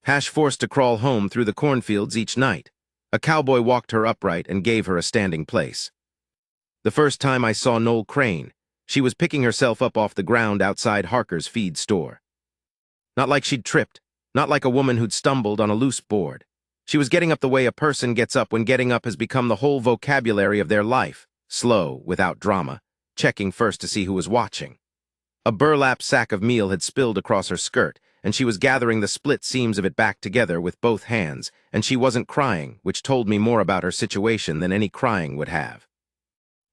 Hash forced to crawl home through the cornfields each night. A cowboy walked her upright and gave her a standing place. The first time I saw Noel Crane, she was picking herself up off the ground outside Harker's feed store. Not like she'd tripped, not like a woman who'd stumbled on a loose board. She was getting up the way a person gets up when getting up has become the whole vocabulary of their life, slow, without drama, checking first to see who was watching. A burlap sack of meal had spilled across her skirt, and she was gathering the split seams of it back together with both hands, and she wasn't crying, which told me more about her situation than any crying would have.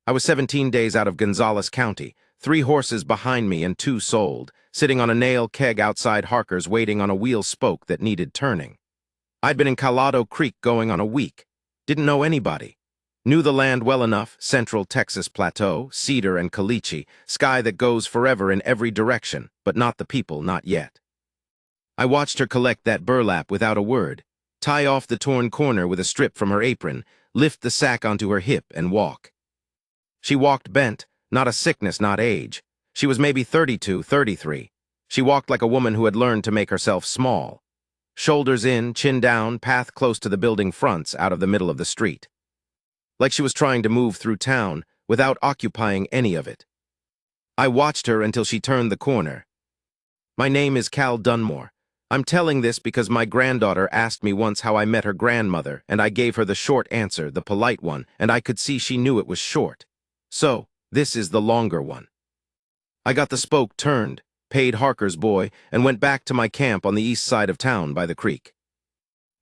I was 17 days out of Gonzales County, 3 horses behind me and 2 sold, sitting on a nail keg outside Harker's waiting on a wheel spoke that needed turning. I'd been in Colorado Creek going on a week. Didn't know anybody. Knew the land well enough, Central Texas Plateau, Cedar and Caliche, sky that goes forever in every direction, but not the people, not yet. I watched her collect that burlap without a word, tie off the torn corner with a strip from her apron, lift the sack onto her hip and walk. She walked bent, not a sickness, not age. She was maybe 32, 33. She walked like a woman who had learned to make herself small. Shoulders in, chin down, path close to the building fronts, out of the middle of the street. Like she was trying to move through town without occupying any of it. I watched her until she turned the corner. My name is Cal Dunmore. I'm telling this because my granddaughter asked me once how I met her grandmother, and I gave her the short answer, the polite one, and I could see she knew it was short. So, this is the longer one. I got the spoke turned, paid Harker's boy, and went back to my camp on the east side of town by the creek.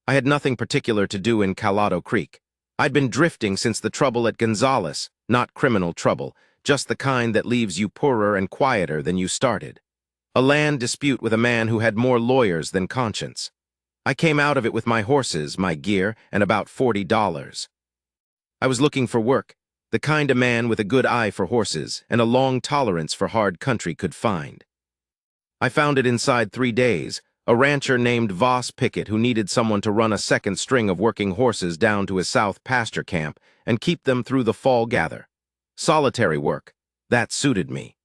I had nothing particular to do in Colorado Creek. I'd been drifting since the trouble at Gonzales, not criminal trouble, just the kind that leaves you poorer and quieter than you started. A land dispute with a man who had more lawyers than conscience. I came out of it with my horses, my gear, and about $40. I was looking for work, the kind a man with a good eye for horses and a long tolerance for hard country could find. I found it inside 3 days, a rancher named Voss Pickett who needed someone to run a second string of working horses down to his south pasture camp and keep them through the fall gather. Solitary work. That suited me.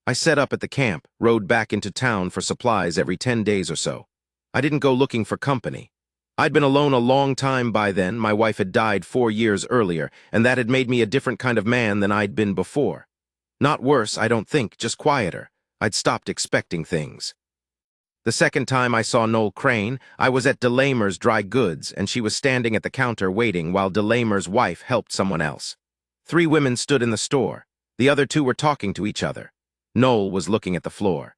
I set up at the camp, rode back into town for supplies every 10 days or so. I didn't go looking for company. I'd been alone a long time by then. My wife had died 4 years earlier, and that had made me a different kind of man than I'd been before. Not worse, I don't think, just quieter. I'd stopped expecting things. The second time I saw Noel Crane, I was at DeLamer's Dry Goods, and she was standing at the counter waiting while DeLamer's wife helped someone else. 3 women stood in the store. The other 2 were talking to each other. Noel was looking at the floor.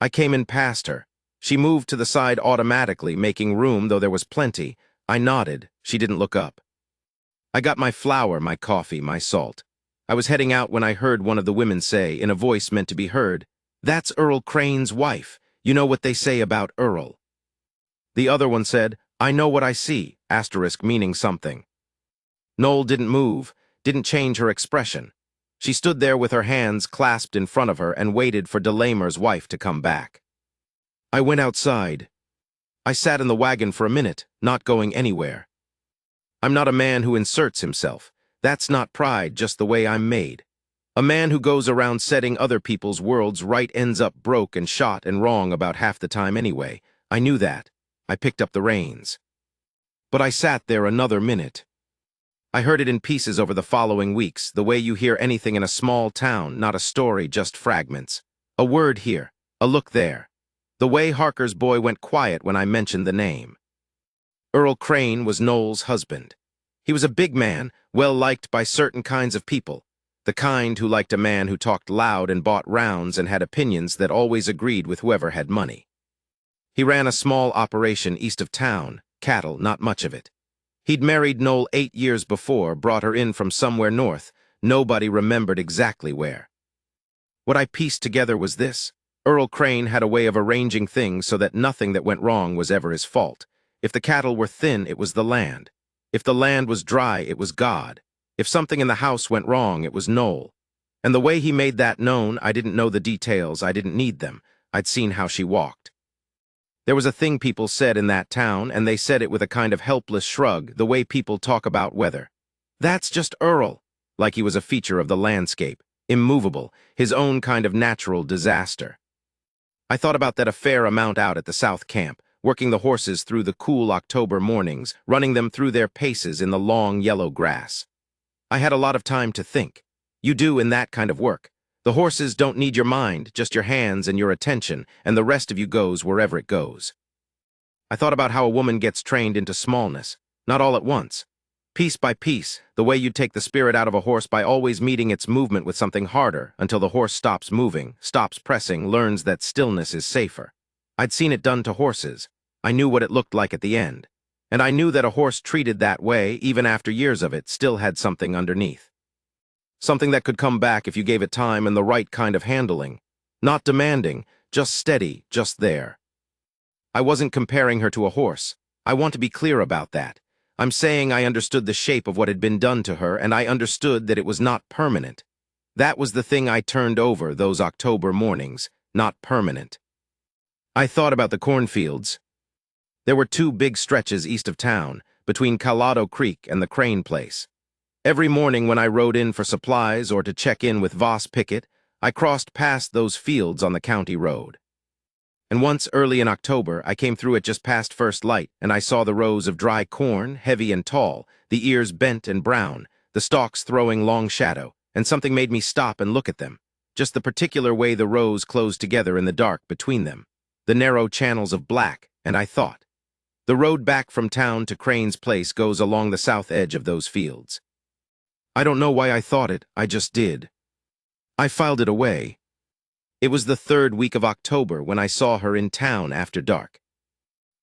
I came in past her. She moved to the side automatically, making room, though there was plenty. I nodded. She didn't look up. I got my flour, my coffee, my salt. I was heading out when I heard one of the women say, in a voice meant to be heard, "That's Earl Crane's wife. You know what they say about Earl." The other one said, "I know what I see," asterisk meaning something. Noel didn't move, didn't change her expression. She stood there with her hands clasped in front of her and waited for DeLamer's wife to come back. I went outside. I sat in the wagon for a minute, not going anywhere. I'm not a man who inserts himself. That's not pride, just the way I'm made. A man who goes around setting other people's worlds right ends up broke and shot and wrong about half the time anyway. I knew that. I picked up the reins. But I sat there another minute. I heard it in pieces over the following weeks, the way you hear anything in a small town, not a story, just fragments. A word here, a look there. The way Harker's boy went quiet when I mentioned the name. Earl Crane was Noel's husband. He was a big man, well-liked by certain kinds of people, the kind who liked a man who talked loud and bought rounds and had opinions that always agreed with whoever had money. He ran a small operation east of town, cattle, not much of it. He'd married Noel 8 years before, brought her in from somewhere north. Nobody remembered exactly where. What I pieced together was this. Earl Crane had a way of arranging things so that nothing that went wrong was ever his fault. If the cattle were thin, it was the land. If the land was dry, it was God. If something in the house went wrong, it was Noel. And the way he made that known, I didn't know the details, I didn't need them. I'd seen how she walked. There was a thing people said in that town, and they said it with a kind of helpless shrug, the way people talk about weather. "That's just Earl," like he was a feature of the landscape, immovable, his own kind of natural disaster. I thought about that a fair amount out at the South Camp, working the horses through the cool October mornings, running them through their paces in the long yellow grass. I had a lot of time to think. You do in that kind of work. The horses don't need your mind, just your hands and your attention, and the rest of you goes wherever it goes. I thought about how a woman gets trained into smallness, not all at once. Piece by piece, the way you'd take the spirit out of a horse by always meeting its movement with something harder until the horse stops moving, stops pressing, learns that stillness is safer. I'd seen it done to horses. I knew what it looked like at the end. And I knew that a horse treated that way, even after years of it, still had something underneath. Something that could come back if you gave it time and the right kind of handling. Not demanding, just steady, just there. I wasn't comparing her to a horse. I want to be clear about that. I'm saying I understood the shape of what had been done to her, and I understood that it was not permanent. That was the thing I turned over those October mornings, not permanent. I thought about the cornfields. There were 2 big stretches east of town, between Colorado Creek and the Crane place. Every morning when I rode in for supplies or to check in with Voss Pickett, I crossed past those fields on the county road. And once early in October, I came through it just past first light, and I saw the rows of dry corn, heavy and tall, the ears bent and brown, the stalks throwing long shadow, and something made me stop and look at them. Just the particular way the rows closed together in the dark between them, the narrow channels of black, and I thought. The road back from town to Crane's place goes along the south edge of those fields. I don't know why I thought it, I just did. I filed it away. It was the 3rd week of October when I saw her in town after dark.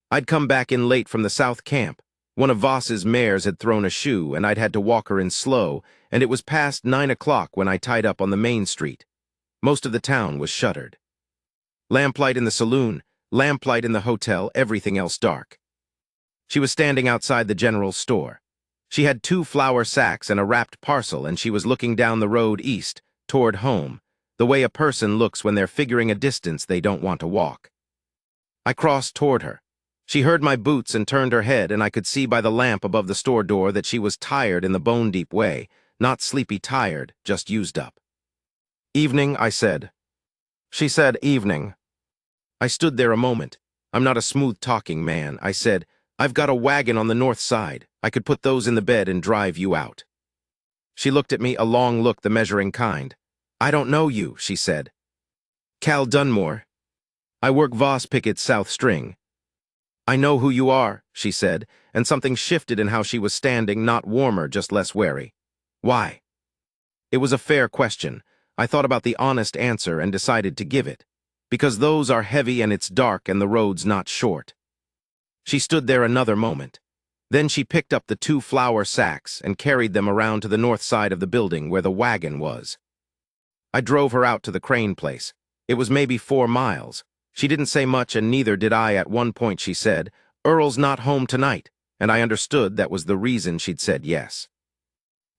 I'd come back in late from the south camp. One of Voss's mares had thrown a shoe, and I'd had to walk her in slow, and it was past 9 o'clock when I tied up on the main street. Most of the town was shuttered. Lamplight in the saloon, lamplight in the hotel, everything else dark. She was standing outside the general store. She had 2 flour sacks and a wrapped parcel, and she was looking down the road east, toward home, the way a person looks when they're figuring a distance they don't want to walk. I crossed toward her. She heard my boots and turned her head, and I could see by the lamp above the store door that she was tired in the bone-deep way, not sleepy tired, just used up. "Evening," I said. She said, "Evening." I stood there a moment. I'm not a smooth-talking man. I said, "I've got a wagon on the north side. I could put those in the bed and drive you out." She looked at me, a long look, the measuring kind. "I don't know you," she said. "Cal Dunmore. I work Voss Pickett's South String." "I know who you are," she said, and something shifted in how she was standing, not warmer, just less wary. "Why?" It was a fair question. I thought about the honest answer and decided to give it. Because those are heavy and it's dark and the road's not short. She stood there another moment. Then she picked up the 2 flour sacks and carried them around to the north side of the building where the wagon was. I drove her out to the Crane place. It was maybe 4 miles. She didn't say much, and neither did I. At one point she said, "Earl's not home tonight," and I understood that was the reason she'd said yes.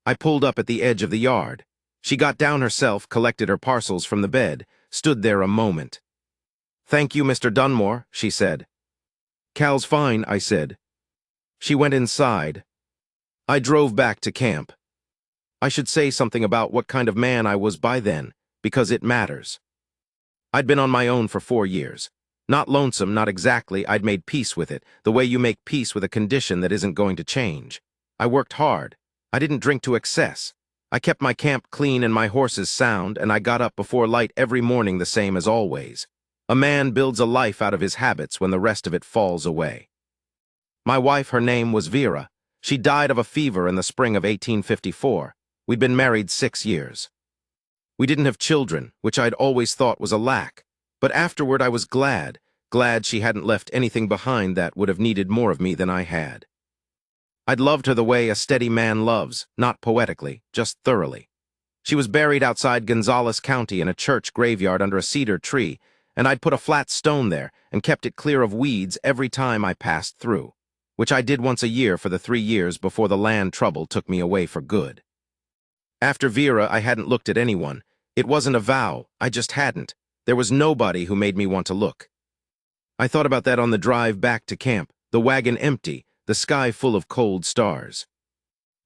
I pulled up at the edge of the yard. She got down herself, collected her parcels from the bed, stood there a moment. "Thank you, Mr. Dunmore," she said. "Cal's fine," I said. She went inside. I drove back to camp. I should say something about what kind of man I was by then, because it matters. I'd been on my own for 4 years. Not lonesome, not exactly. I'd made peace with it, the way you make peace with a condition that isn't going to change. I worked hard. I didn't drink to excess. I kept my camp clean and my horses sound, and I got up before light every morning the same as always. A man builds a life out of his habits when the rest of it falls away. My wife, her name was Vera. She died of a fever in the spring of 1854. We'd been married 6 years. We didn't have children, which I'd always thought was a lack. But afterward I was glad she hadn't left anything behind that would have needed more of me than I had. I'd loved her the way a steady man loves, not poetically, just thoroughly. She was buried outside Gonzales County in a church graveyard under a cedar tree, and I'd put a flat stone there and kept it clear of weeds every time I passed through, which I did once a year for the 3 years before the land trouble took me away for good. After Vera, I hadn't looked at anyone. It wasn't a vow, I just hadn't. There was nobody who made me want to look. I thought about that on the drive back to camp, the wagon empty, the sky full of cold stars.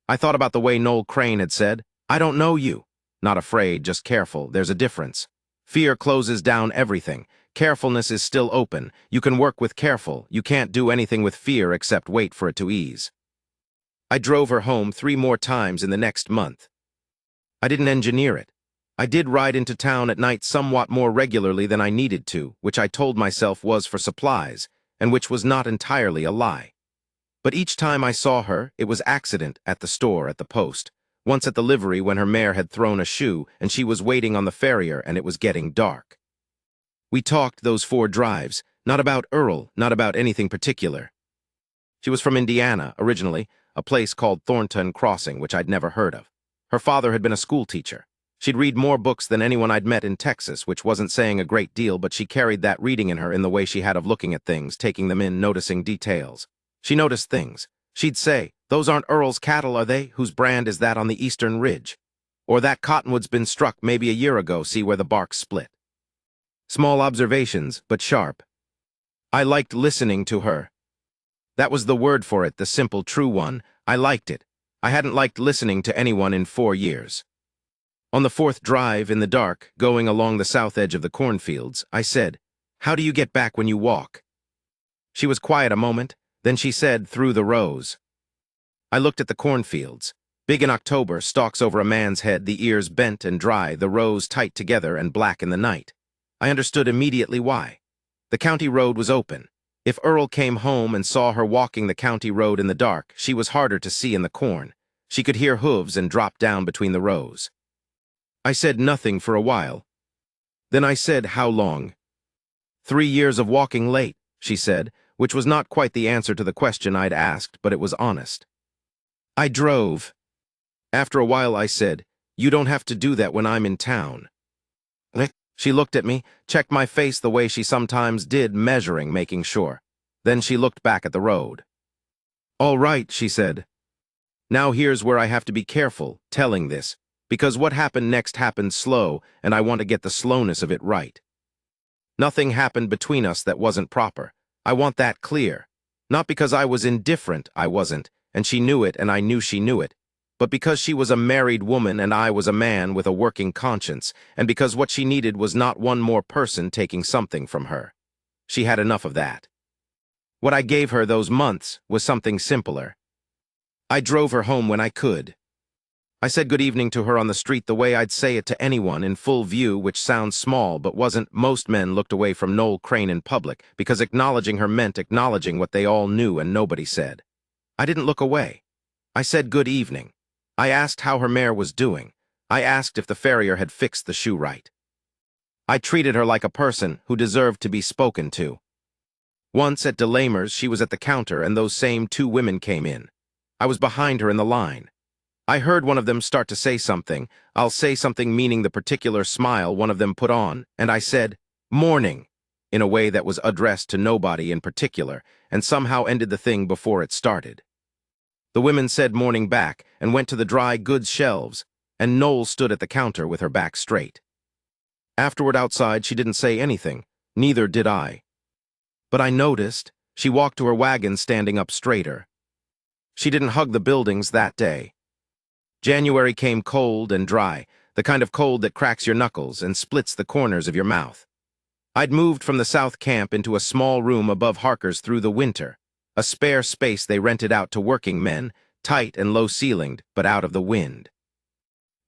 I thought about the way Noel Crane had said, "I don't know you." Not afraid, just careful, there's a difference. Fear closes down everything. Carefulness is still open. You can work with careful. You can't do anything with fear except wait for it to ease. I drove her home 3 more times in the next month. I didn't engineer it. I did ride into town at night somewhat more regularly than I needed to, which I told myself was for supplies, and which was not entirely a lie. But each time I saw her, it was accident at the store, at the post, once at the livery when her mare had thrown a shoe and she was waiting on the farrier and it was getting dark. We talked those 4 drives, not about Earl, not about anything particular. She was from Indiana, originally, a place called Thornton Crossing, which I'd never heard of. Her father had been a school teacher. She'd read more books than anyone I'd met in Texas, which wasn't saying a great deal, but she carried that reading in her in the way she had of looking at things, taking them in, noticing details. She noticed things. She'd say, "Those aren't Earl's cattle, are they? Whose brand is that on the eastern ridge? Or that cottonwood's been struck maybe a year ago, see where the bark's split." Small observations, but sharp. I liked listening to her. That was the word for it, the simple, true one. I liked it. I hadn't liked listening to anyone in 4 years. On the 4th drive, in the dark, going along the south edge of the cornfields, I said, "How do you get back when you walk?" She was quiet a moment, then she said, "Through the rows." I looked at the cornfields. Big in October, stalks over a man's head, the ears bent and dry, the rows tight together and black in the night. I understood immediately why. The county road was open. If Earl came home and saw her walking the county road in the dark, she was harder to see in the corn. She could hear hooves and drop down between the rows. I said nothing for a while. Then I said, "How long?" 3 years of walking late, she said, which was not quite the answer to the question I'd asked, but it was honest. I drove. After a while I said, "You don't have to do that when I'm in town." She looked at me, checked my face the way she sometimes did, measuring, making sure. Then she looked back at the road. "All right," she said. "Now here's where I have to be careful, telling this, because what happened next happened slow, and I want to get the slowness of it right. Nothing happened between us that wasn't proper. I want that clear. Not because I was indifferent, I wasn't, and she knew it and I knew she knew it, but because she was a married woman and I was a man with a working conscience, and because what she needed was not one more person taking something from her. She had enough of that. What I gave her those months was something simpler. I drove her home when I could. I said good evening to her on the street the way I'd say it to anyone in full view, which sounds small but wasn't. Most men looked away from Noel Crane in public because acknowledging her meant acknowledging what they all knew and nobody said. I didn't look away. I said good evening. I asked how her mare was doing. I asked if the farrier had fixed the shoe right. I treated her like a person who deserved to be spoken to. Once at DeLamer's, she was at the counter and those same 2 women came in. I was behind her in the line. I heard one of them start to say something. I'll say something meaning the particular smile one of them put on, and I said, "Morning," in a way that was addressed to nobody in particular, and somehow ended the thing before it started. The women said morning back and went to the dry goods shelves, and Noel stood at the counter with her back straight. Afterward outside, she didn't say anything, neither did I. But I noticed she walked to her wagon standing up straighter. She didn't hug the buildings that day. January came cold and dry, the kind of cold that cracks your knuckles and splits the corners of your mouth. I'd moved from the south camp into a small room above Harker's through the winter, a spare space they rented out to working men, tight and low-ceilinged, but out of the wind.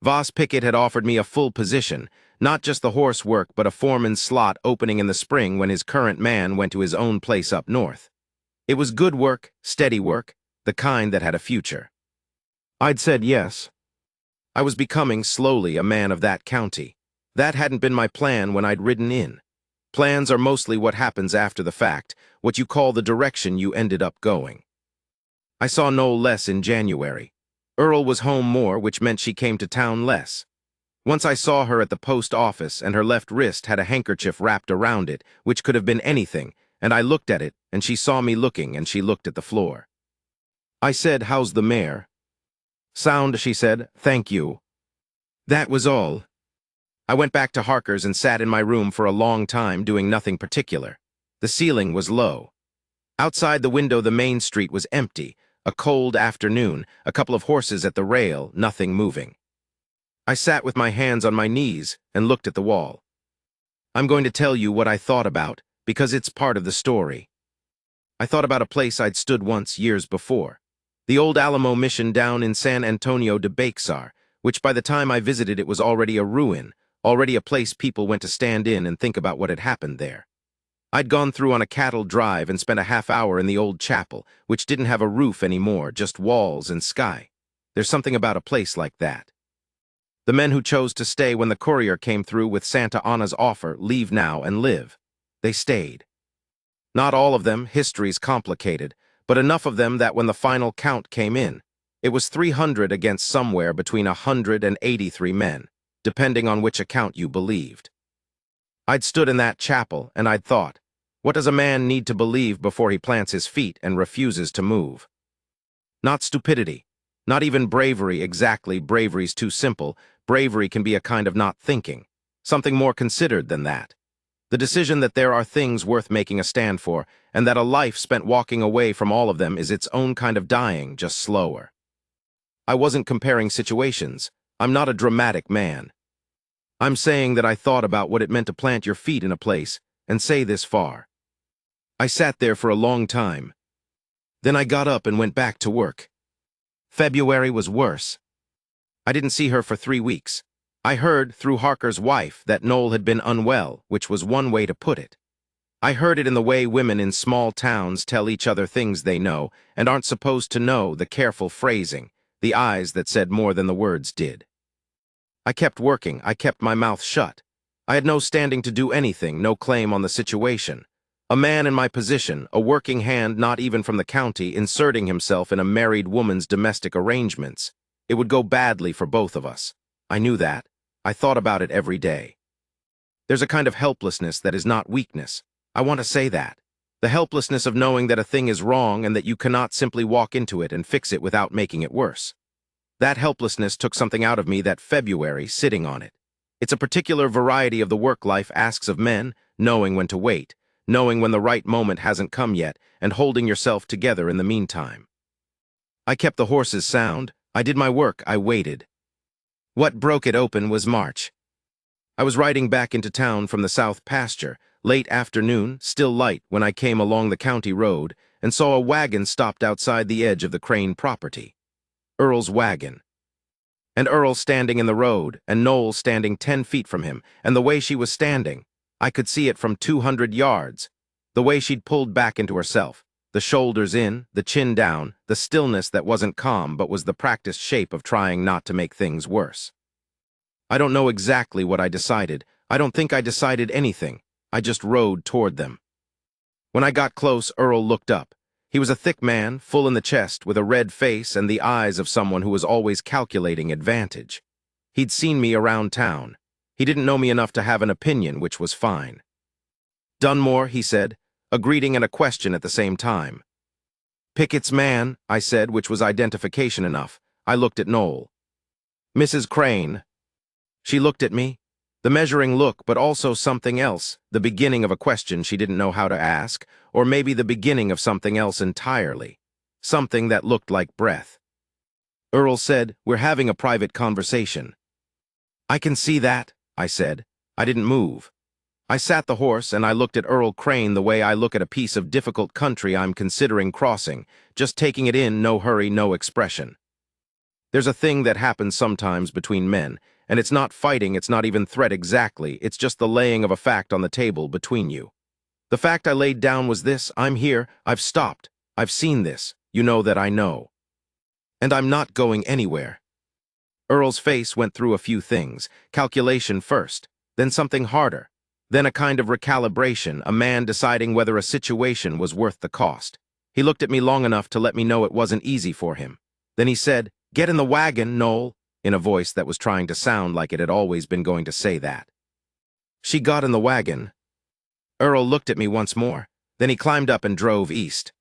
Voss Pickett had offered me a full position, not just the horse work but a foreman's slot opening in the spring when his current man went to his own place up north. It was good work, steady work, the kind that had a future. I'd said yes. I was becoming slowly a man of that county. That hadn't been my plan when I'd ridden in. Plans are mostly what happens after the fact, what you call the direction you ended up going. I saw Noel less in January. Earl was home more, which meant she came to town less. Once I saw her at the post office and her left wrist had a handkerchief wrapped around it, which could have been anything, and I looked at it, and she saw me looking, and she looked at the floor. I said, "How's the mare?" "Sound," she said, "thank you." That was all. I went back to Harker's and sat in my room for a long time doing nothing particular. The ceiling was low. Outside the window the main street was empty, a cold afternoon, a couple of horses at the rail, nothing moving. I sat with my hands on my knees and looked at the wall. I'm going to tell you what I thought about, because it's part of the story. I thought about a place I'd stood once years before. The old Alamo mission down in San Antonio de Bexar, which by the time I visited it was already a ruin, already a place people went to stand in and think about what had happened there. I'd gone through on a cattle drive and spent a half hour in the old chapel, which didn't have a roof anymore, just walls and sky. There's something about a place like that. The men who chose to stay when the courier came through with Santa Anna's offer, leave now and live. They stayed. Not all of them, history's complicated, but enough of them that when the final count came in, it was 300 against somewhere between 183 men, depending on which account you believed. I'd stood in that chapel and I'd thought, what does a man need to believe before he plants his feet and refuses to move? Not stupidity, not even bravery exactly, bravery's too simple. Bravery can be a kind of not thinking, something more considered than that. The decision that there are things worth making a stand for, and that a life spent walking away from all of them is its own kind of dying, just slower. I wasn't comparing situations. I'm not a dramatic man. I'm saying that I thought about what it meant to plant your feet in a place and say this far. I sat there for a long time. Then I got up and went back to work. February was worse. I didn't see her for 3 weeks. I heard, through Harker's wife, that Noel had been unwell, which was one way to put it. I heard it in the way women in small towns tell each other things they know and aren't supposed to know, the careful phrasing, the eyes that said more than the words did. I kept working. I kept my mouth shut. I had no standing to do anything, no claim on the situation. A man in my position, a working hand not even from the county, inserting himself in a married woman's domestic arrangements. It would go badly for both of us. I knew that. I thought about it every day. There's a kind of helplessness that is not weakness. I want to say that. The helplessness of knowing that a thing is wrong and that you cannot simply walk into it and fix it without making it worse. That helplessness took something out of me that February, sitting on it. It's a particular variety of the work life asks of men, knowing when to wait, knowing when the right moment hasn't come yet, and holding yourself together in the meantime. I kept the horses sound. I did my work. I waited. What broke it open was March. I was riding back into town from the south pasture, late afternoon, still light, when I came along the county road and saw a wagon stopped outside the edge of the Crane property. Earl's wagon. And Earl standing in the road, and Noel standing 10 feet from him, and the way she was standing, I could see it from 200 yards. The way she'd pulled back into herself, the shoulders in, the chin down, the stillness that wasn't calm but was the practiced shape of trying not to make things worse. I don't know exactly what I decided. I don't think I decided anything. I just rode toward them. When I got close, Earl looked up. He was a thick man, full in the chest, with a red face and the eyes of someone who was always calculating advantage. He'd seen me around town. He didn't know me enough to have an opinion, which was fine. "Dunmore," he said, a greeting and a question at the same time. "Pickett's man," I said, which was identification enough. I looked at Noel. "Mrs. Crane." She looked at me. The measuring look, but also something else, the beginning of a question she didn't know how to ask, or maybe the beginning of something else entirely, something that looked like breath. Earl said, "We're having a private conversation." "I can see that," I said. I didn't move. I sat the horse and I looked at Earl Crane the way I look at a piece of difficult country I'm considering crossing, just taking it in, no hurry, no expression. There's a thing that happens sometimes between men, and it's not fighting, it's not even threat exactly, it's just the laying of a fact on the table between you. The fact I laid down was this: I'm here, I've stopped, I've seen this, you know that I know. And I'm not going anywhere. Earl's face went through a few things, calculation first, then something harder, then a kind of recalibration, a man deciding whether a situation was worth the cost. He looked at me long enough to let me know it wasn't easy for him. Then he said, "Get in the wagon, Noel," in a voice that was trying to sound like it had always been going to say that. She got in the wagon. Earl looked at me once more. Then he climbed up and drove east.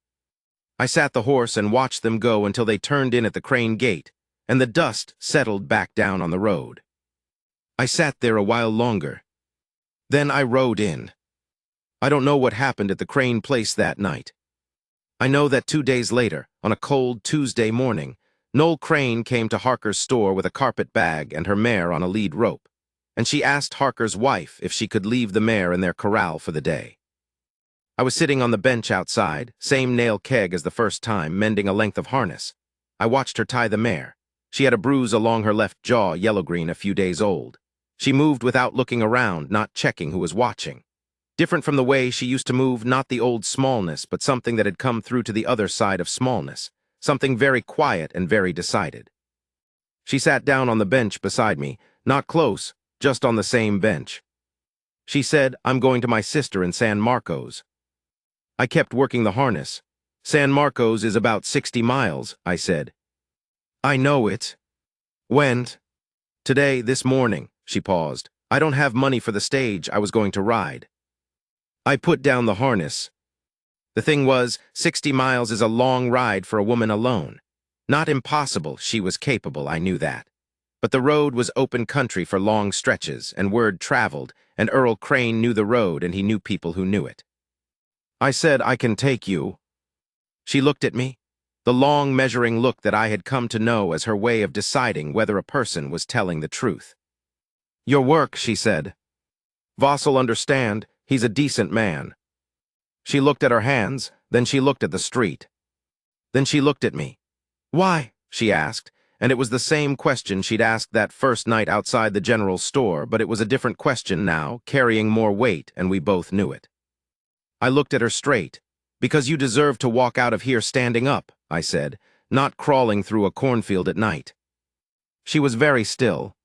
I sat the horse and watched them go until they turned in at the Crane gate, and the dust settled back down on the road. I sat there a while longer. Then I rode in. I don't know what happened at the Crane place that night. I know that 2 days later, on a cold Tuesday morning, Noel Crane came to Harker's store with a carpet bag and her mare on a lead rope. and she asked Harker's wife if she could leave the mare in their corral for the day. I was sitting on the bench outside, same nail keg as the first time, mending a length of harness. I watched her tie the mare. She had a bruise along her left jaw, yellow-green, a few days old. She moved without looking around, not checking who was watching. Different from the way she used to move, not the old smallness, but something that had come through to the other side of smallness, something very quiet and very decided. She sat down on the bench beside me, not close, just on the same bench. She said, "I'm going to my sister in San Marcos." I kept working the harness. "San Marcos is about 60 miles, I said. "I know it." "When?" "Today, this morning." She paused. "I don't have money for the stage I was going to ride." I put down the harness. The thing was, 60 miles is a long ride for a woman alone. Not impossible, she was capable, I knew that. But the road was open country for long stretches, and word traveled, and Earl Crane knew the road and he knew people who knew it. I said, "I can take you." She looked at me, the long measuring look that I had come to know as her way of deciding whether a person was telling the truth. "Your work," she said. "Voss'll understand, he's a decent man." She looked at her hands, then she looked at the street. Then she looked at me. "Why?" she asked, and it was the same question she'd asked that first night outside the general store, but it was a different question now, carrying more weight, and we both knew it. I looked at her straight. "Because you deserve to walk out of here standing up," I said, "not crawling through a cornfield at night." She was very still.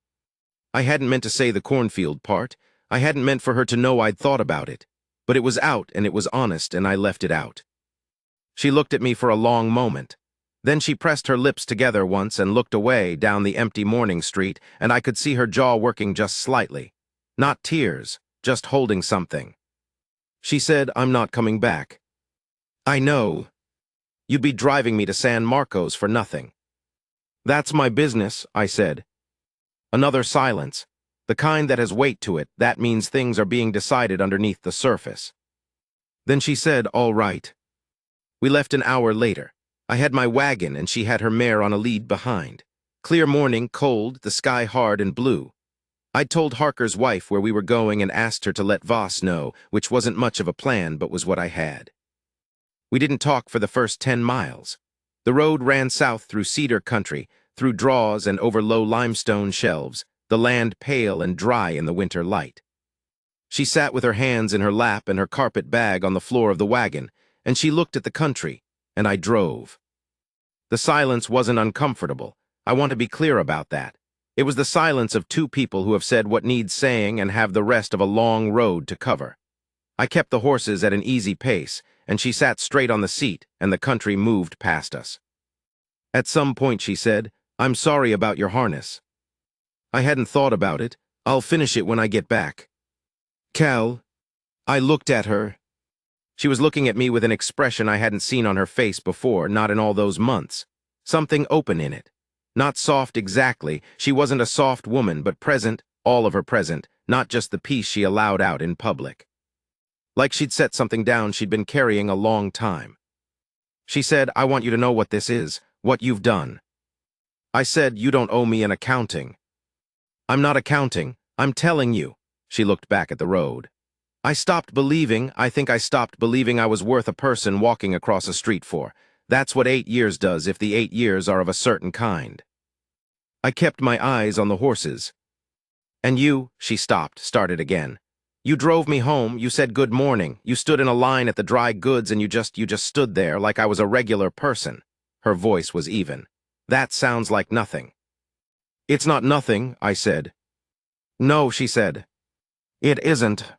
I hadn't meant to say the cornfield part. I hadn't meant for her to know I'd thought about it. But it was out, and it was honest, and I left it out. She looked at me for a long moment. Then she pressed her lips together once and looked away down the empty morning street, and I could see her jaw working just slightly. Not tears, just holding something. She said, "I'm not coming back." "I know. You'd be driving me to San Marcos for nothing." "That's my business," I said. Another silence. The kind that has weight to it, that means things are being decided underneath the surface. Then she said, "All right." We left an hour later. I had my wagon and she had her mare on a lead behind. Clear morning, cold, the sky hard and blue. I'd told Harker's wife where we were going and asked her to let Voss know, which wasn't much of a plan but was what I had. We didn't talk for the first 10 miles. The road ran south through cedar country, through draws and over low limestone shelves, the land pale and dry in the winter light. She sat with her hands in her lap and her carpet bag on the floor of the wagon, and she looked at the country, and I drove. The silence wasn't uncomfortable. I want to be clear about that. It was the silence of two people who have said what needs saying and have the rest of a long road to cover. I kept the horses at an easy pace, and she sat straight on the seat, and the country moved past us. At some point she said, "I'm sorry about your harness." I hadn't thought about it. "I'll finish it when I get back." "Cal." I looked at her. She was looking at me with an expression I hadn't seen on her face before, not in all those months. Something open in it. Not soft exactly, she wasn't a soft woman, but present, all of her present, not just the piece she allowed out in public. Like she'd set something down she'd been carrying a long time. She said, "I want you to know what this is, what you've done." I said, "You don't owe me an accounting." "I'm not accounting, I'm telling you." She looked back at the road. I stopped believing, I think I stopped believing I was worth a person walking across a street for. That's what 8 years does if the 8 years are of a certain kind. I kept my eyes on the horses. "And you," she stopped, started again. "You drove me home, you said good morning, you stood in a line at the dry goods and you just stood there like I was a regular person." Her voice was even. "That sounds like nothing." "It's not nothing," I said. "No," she said. "It isn't."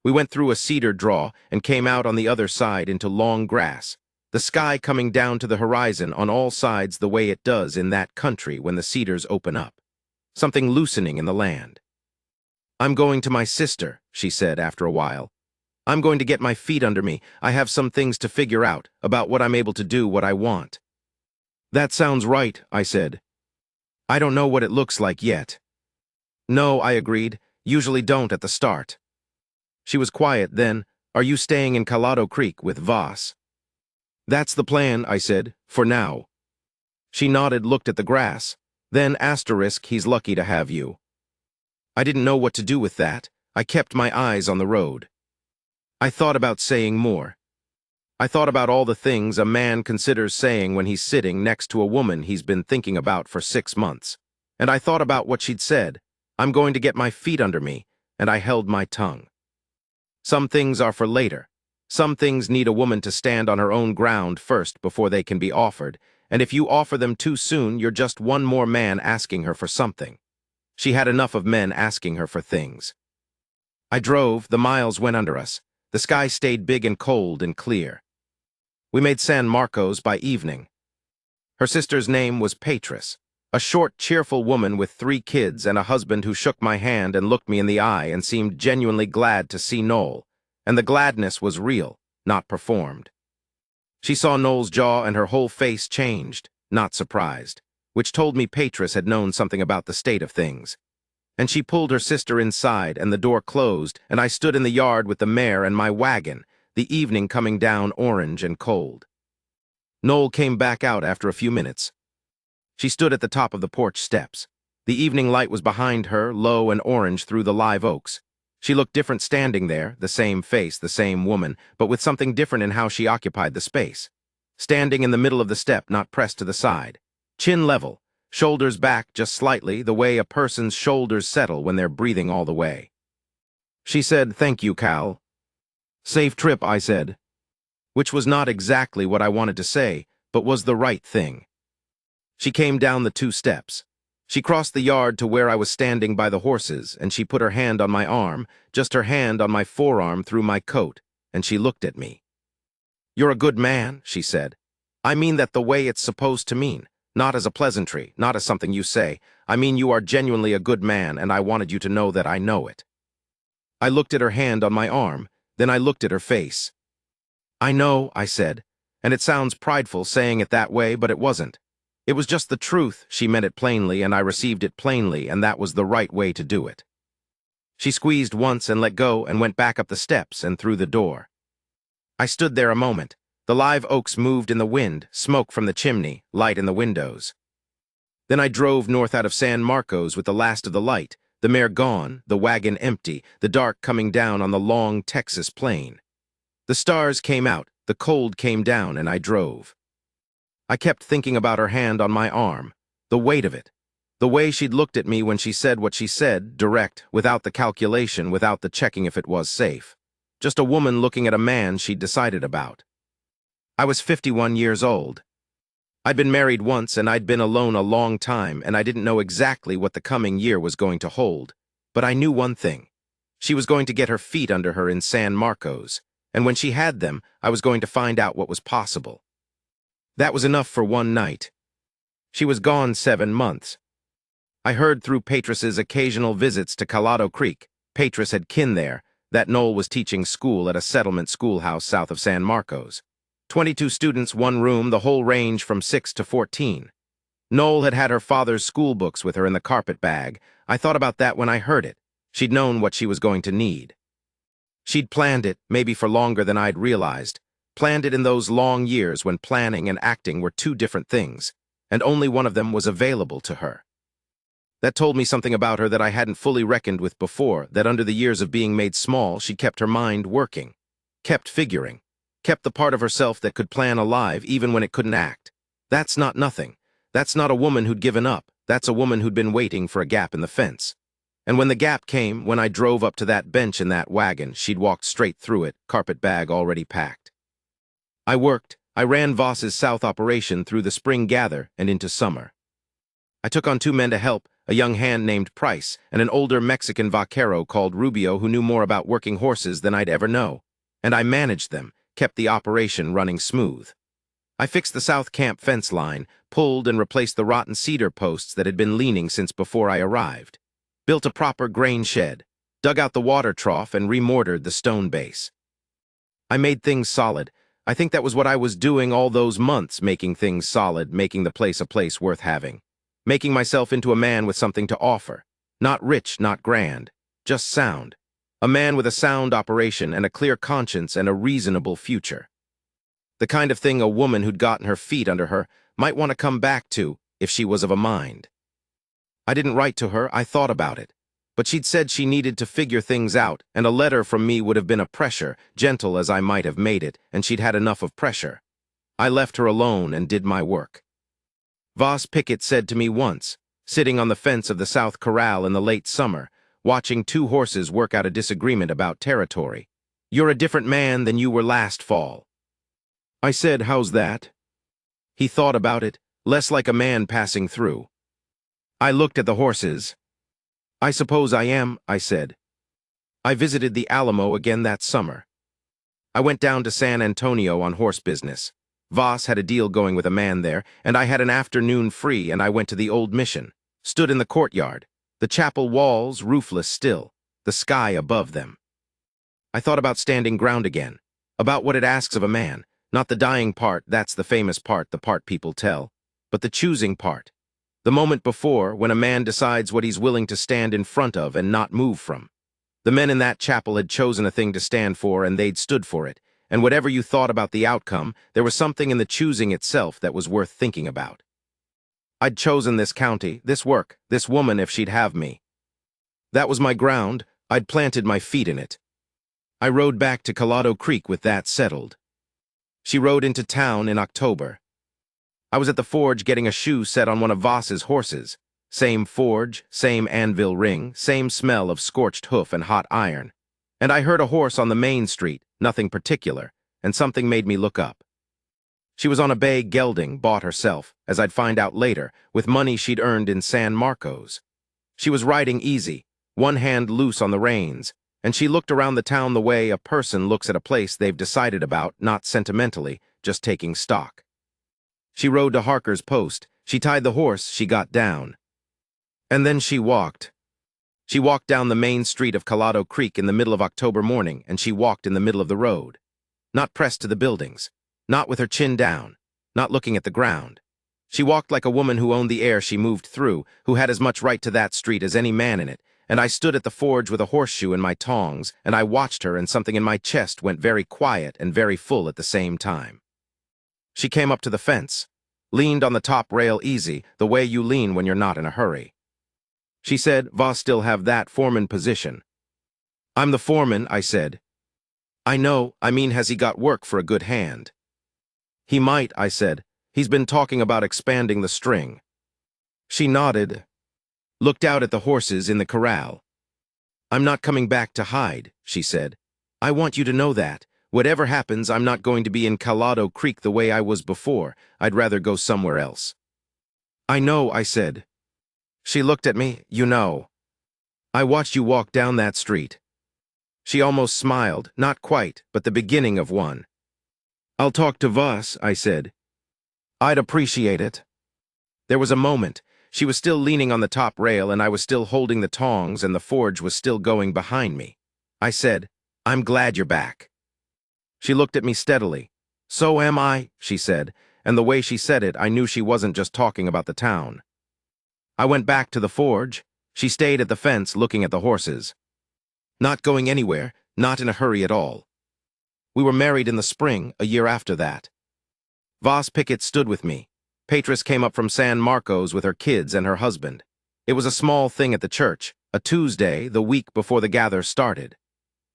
We went through a cedar draw and came out on the other side into long grass, the sky coming down to the horizon on all sides the way it does in that country when the cedars open up. Something loosening in the land. "I'm going to my sister," she said after a while. "I'm going to get my feet under me. I have some things to figure out about what I'm able to do, what I want." "That sounds right," I said. "I don't know what it looks like yet." "No," I agreed. "Usually don't at the start." She was quiet then. "Are you staying in Colorado Creek with Voss?" "That's the plan," I said, "for now." She nodded, looked at the grass. Then, *, he's lucky to have you. I didn't know what to do with that. I kept my eyes on the road. I thought about saying more. I thought about all the things a man considers saying when he's sitting next to a woman he's been thinking about for 6 months. And I thought about what she'd said. I'm going to get my feet under me, and I held my tongue. Some things are for later. Some things need a woman to stand on her own ground first before they can be offered, and if you offer them too soon, you're just one more man asking her for something. She had enough of men asking her for things. I drove, the miles went under us. The sky stayed big and cold and clear. We made San Marcos by evening. Her sister's name was Patris, a short, cheerful woman with 3 kids and a husband who shook my hand and looked me in the eye and seemed genuinely glad to see Noel, and the gladness was real, not performed. She saw Noel's jaw and her whole face changed, not surprised, which told me Patris had known something about the state of things. And she pulled her sister inside, and the door closed, and I stood in the yard with the mare and my wagon, the evening coming down orange and cold. Noel came back out after a few minutes. She stood at the top of the porch steps. The evening light was behind her, low and orange through the live oaks. She looked different standing there, the same face, the same woman, but with something different in how she occupied the space. Standing in the middle of the step, not pressed to the side. Chin level, shoulders back just slightly, the way a person's shoulders settle when they're breathing all the way. She said, "Thank you, Cal." "Safe trip," I said. Which was not exactly what I wanted to say, but was the right thing. She came down the 2 steps. She crossed the yard to where I was standing by the horses, and she put her hand on my arm, just her hand on my forearm through my coat, and she looked at me. "You're a good man," she said. "I mean that the way it's supposed to mean. Not as a pleasantry, not as something you say. I mean you are genuinely a good man, and I wanted you to know that I know it." I looked at her hand on my arm, then I looked at her face. "I know," I said, and it sounds prideful saying it that way, but it wasn't. It was just the truth. She meant it plainly, and I received it plainly, and that was the right way to do it. She squeezed once and let go and went back up the steps and through the door. I stood there a moment. The live oaks moved in the wind, smoke from the chimney, light in the windows. Then I drove north out of San Marcos with the last of the light, the mare gone, the wagon empty, the dark coming down on the long Texas plain. The stars came out, the cold came down, and I drove. I kept thinking about her hand on my arm, the weight of it, the way she'd looked at me when she said what she said, direct, without the calculation, without the checking if it was safe. Just a woman looking at a man she'd decided about. I was 51 years old. I'd been married once, and I'd been alone a long time, and I didn't know exactly what the coming year was going to hold. But I knew one thing. She was going to get her feet under her in San Marcos, and when she had them, I was going to find out what was possible. That was enough for one night. She was gone 7 months. I heard through Patris's occasional visits to Colado Creek. Patris had kin there, that Noel was teaching school at a settlement schoolhouse south of San Marcos. 22 students, 1 room, the whole range from 6 to 14. Noel had had her father's school books with her in the carpet bag. I thought about that when I heard it. She'd known what she was going to need. She'd planned it, maybe for longer than I'd realized. Planned it in those long years when planning and acting were 2 different things, and only one of them was available to her. That told me something about her that I hadn't fully reckoned with before, that under the years of being made small, she kept her mind working, kept figuring, kept the part of herself that could plan alive even when it couldn't act. That's not nothing. That's not a woman who'd given up. That's a woman who'd been waiting for a gap in the fence. And when the gap came, when I drove up to that bench in that wagon, she'd walked straight through it, carpet bag already packed. I worked. I ran Voss's South operation through the spring gather and into summer. I took on 2 men to help, a young hand named Price and an older Mexican vaquero called Rubio who knew more about working horses than I'd ever know. And I managed them, kept the operation running smooth. I fixed the South Camp fence line, pulled and replaced the rotten cedar posts that had been leaning since before I arrived. Built a proper grain shed, dug out the water trough and remortared the stone base. I made things solid. I think that was what I was doing all those months, making things solid, making the place a place worth having. Making myself into a man with something to offer. Not rich, not grand, just sound. A man with a sound operation and a clear conscience and a reasonable future. The kind of thing a woman who'd gotten her feet under her might want to come back to if she was of a mind. I didn't write to her, I thought about it. But she'd said she needed to figure things out, and a letter from me would have been a pressure, gentle as I might have made it, and she'd had enough of pressure. I left her alone and did my work. Voss Pickett said to me once, sitting on the fence of the South Corral in the late summer, watching two horses work out a disagreement about territory, "You're a different man than you were last fall." I said, "How's that?" He thought about it, less like a man passing through. I looked at the horses. "I suppose I am," I said. I visited the Alamo again that summer. I went down to San Antonio on horse business. Voss had a deal going with a man there, and I had an afternoon free, and I went to the old mission, stood in the courtyard, the chapel walls roofless still, the sky above them. I thought about standing ground again, about what it asks of a man, not the dying part, that's the famous part, the part people tell, but the choosing part, the moment before when a man decides what he's willing to stand in front of and not move from. The men in that chapel had chosen a thing to stand for, and they'd stood for it, and whatever you thought about the outcome, there was something in the choosing itself that was worth thinking about. I'd chosen this county, this work, this woman if she'd have me. That was my ground, I'd planted my feet in it. I rode back to Colorado Creek with that settled. She rode into town in October. I was at the forge getting a shoe set on one of Voss's horses. Same forge, same anvil ring, same smell of scorched hoof and hot iron. And I heard a horse on the main street, nothing particular, and something made me look up. She was on a bay gelding, bought herself, as I'd find out later, with money she'd earned in San Marcos. She was riding easy, one hand loose on the reins, and she looked around the town the way a person looks at a place they've decided about, not sentimentally, just taking stock. She rode to Harker's post, she tied the horse, she got down. And then she walked. She walked down the main street of Colorado Creek in the middle of October morning, and she walked in the middle of the road. Not pressed to the buildings, not with her chin down, not looking at the ground. She walked like a woman who owned the air she moved through, who had as much right to that street as any man in it, and I stood at the forge with a horseshoe in my tongs, and I watched her, and something in my chest went very quiet and very full at the same time. She came up to the fence, leaned on the top rail easy, the way you lean when you're not in a hurry. She said, "Voss still have that foreman position." "I'm the foreman," I said. "I know, I mean has he got work for a good hand?" "He might," I said. "He's been talking about expanding the string." She nodded, looked out at the horses in the corral. "I'm not coming back to hide," she said. "I want you to know that. Whatever happens, I'm not going to be in Colorado Creek the way I was before. I'd rather go somewhere else." "I know," I said. She looked at me, "You know. I watched you walk down that street." She almost smiled, not quite, but the beginning of one. "I'll talk to Voss," I said. "I'd appreciate it." There was a moment. She was still leaning on the top rail, and I was still holding the tongs, and the forge was still going behind me. I said, "I'm glad you're back." She looked at me steadily. "So am I," she said, and the way she said it, I knew she wasn't just talking about the town. I went back to the forge. She stayed at the fence looking at the horses. Not going anywhere, not in a hurry at all. We were married in the spring, a year after that. Voss Pickett stood with me. Patris came up from San Marcos with her kids and her husband. It was a small thing at the church, a Tuesday, the week before the gather started.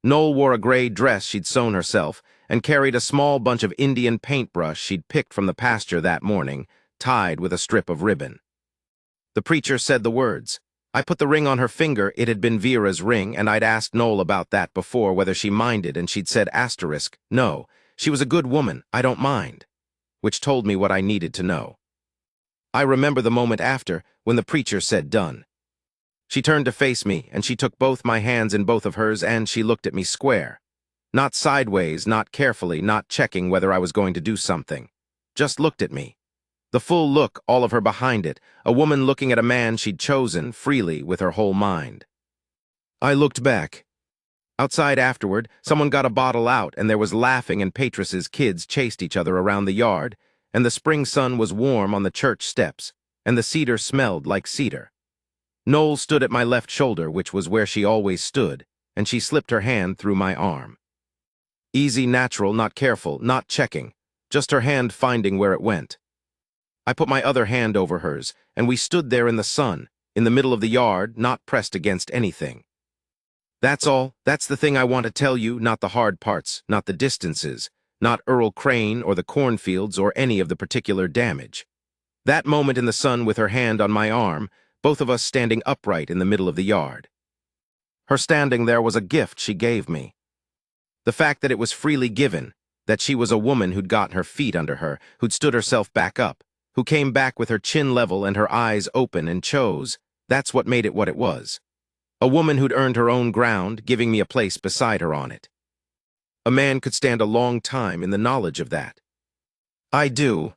Noel wore a gray dress she'd sewn herself and carried a small bunch of Indian paintbrush she'd picked from the pasture that morning, tied with a strip of ribbon. The preacher said the words. I put the ring on her finger. It had been Vera's ring, and I'd asked Noel about that before, whether she minded, and she'd said asterisk, no, she was a good woman, I don't mind, which told me what I needed to know. I remember the moment after, when the preacher said done. She turned to face me, and she took both my hands in both of hers, and she looked at me square. Not sideways, not carefully, not checking whether I was going to do something. Just looked at me. The full look, all of her behind it, a woman looking at a man she'd chosen, freely, with her whole mind. I looked back. Outside afterward, someone got a bottle out, and there was laughing, and Patris's kids chased each other around the yard, and the spring sun was warm on the church steps, and the cedar smelled like cedar. Noel stood at my left shoulder, which was where she always stood, and she slipped her hand through my arm. Easy, natural, not careful, not checking, just her hand finding where it went. I put my other hand over hers, and we stood there in the sun, in the middle of the yard, not pressed against anything. That's all. That's the thing I want to tell you, not the hard parts, not the distances, not Earl Crane or the cornfields or any of the particular damage. That moment in the sun with her hand on my arm, both of us standing upright in the middle of the yard. Her standing there was a gift she gave me. The fact that it was freely given, that she was a woman who'd gotten her feet under her, who'd stood herself back up, who came back with her chin level and her eyes open and chose, that's what made it what it was. A woman who'd earned her own ground, giving me a place beside her on it. A man could stand a long time in the knowledge of that. I do,